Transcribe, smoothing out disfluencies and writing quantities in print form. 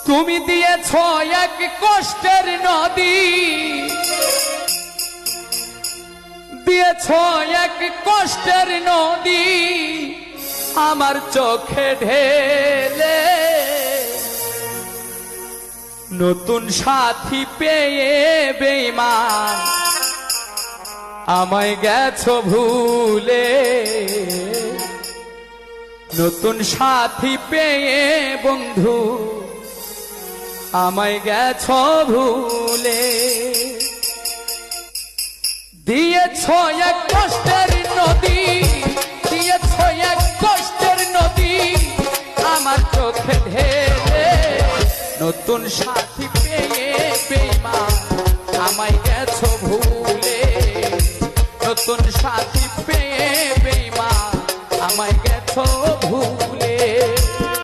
তুমি দিয়েছ এক কষ্টের নদী, দিয়েছ এক কষ্টের নদী আমার চোখে ঢেলে। নতুন সাথী পেয়ে বেঈমান আমায় গেছো ভুলে। নতুন সাথী পেয়ে বন্ধু আমায় গেছো ভুলে। দিয়েছ এক কষ্টের নদী, দিয়েছ এক কষ্টের নদী আমার চোখে ঢেলে। নতুন সাথী পেয়ে বেঈমান আমায় গেছো ভুলে। নতুন সাথী